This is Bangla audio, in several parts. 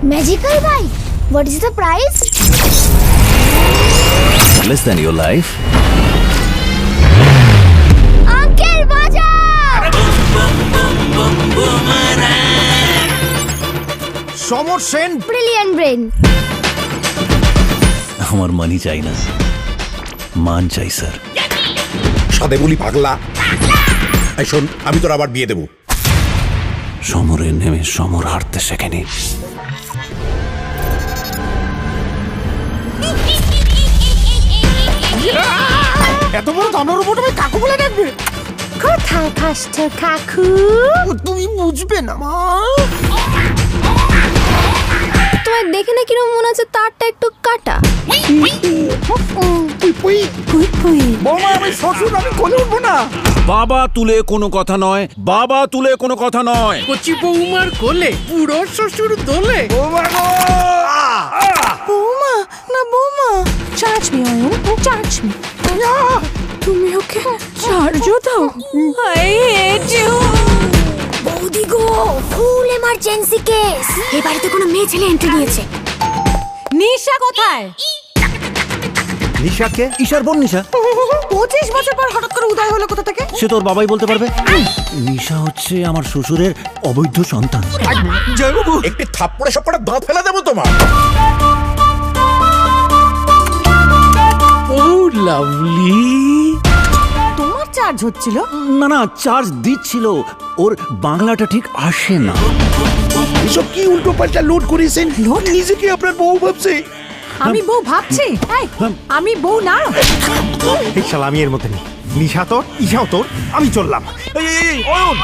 Magical bike? What is the price? Less than your life. Uncle, বাজাও! সমর সেন Brilliant brain. আমার মানি চাই না, মান চাই স্যার। সাদে বলি পাগলা। এই শোন, আমি তোর আবার বিয়ে দেবো। সমরে নেমে সমর হারতে শেখেনি। এত বড় দানোর উপর তুমি কাকু বলে ডাকবে? কোথায় কষ্ট কাকু? তুমি বুঝবে না মা। তোমার দেখে না কিরকম মনে হচ্ছে তারটা একটু কাটা। বৌমা, আমি শ্বশুর, আমি কোলে উঠবো না। বাবা তুলে কোনো কথা নয়, বাবা তুলে কোনো কথা নয়। কচি বৌমার কোলে বুড়ো শ্বশুর দোলে। বৌমা গো! বৌমা না বৌমা, charge me Ayan, charge me. তুমি ওকে চার্জও দাও। I hate you. বৌদি গো, ফুল এমার্জেন্সি কেস। এই বাড়িতে কোনো মেয়ে ছেলে এন্ট্রি নিয়েছে। নিশা কোথায়? নিশাকে? ঈশার বোন নিশা। 25 বছর পর হঠাৎ করে উদয় হলো কোথা থেকে? সে তোর বাবাই বলতে পারবে। নিশা হচ্ছে আমার শ্বশুরের অবৈধ সন্তান। জয়বাবু, একটি থাপ্পড়ে সব কটা দাঁত ফেলে দেবো তোমার। ও লাভলি। তোমার চার্জ হচ্ছিল? না না, চার্জ দিচ্ছিল, ওর বাংলাটা ঠিক আসে না। এসব কি উল্টো পাল্টা লোড করেছেন? লোড নিজেকে আপনার বউ ভাবছে। আমি বউ ভাবছি? এই, আমি বউ না। এই শালা আমি এর মধ্যে নেই। নিশা তোর, ঈশাও তোর, আমি চললাম। এই অয়ন,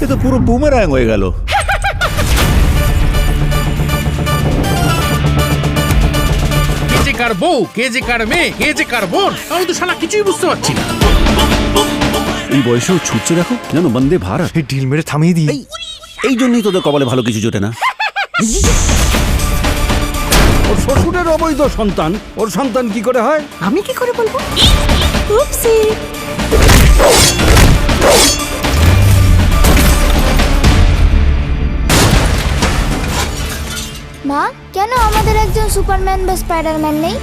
এ তো পুরো বুমেরাং হয়ে গেল। কে যে কার বউ, কে যে কার মেয়ে, কে যে কার বোন, আমি তো শালা কিছুই বুঝতে পারছি না। এই বয়সেও ছুটছে দেখো, যেন বন্দে ভারত। এই ঢিল মেরে থামিয়ে দিই। এই জন্যই তোদের কপালে ভালো কিছু জোটে না। ওর শ্বশুরের অবৈধ সন্তান, ওর সন্তান কি করে হয়? আমি কি করে বলবো? উপসি। মা, কেন আমাদের একজন সুপারম্যান বা স্পাইডারম্যান নেই?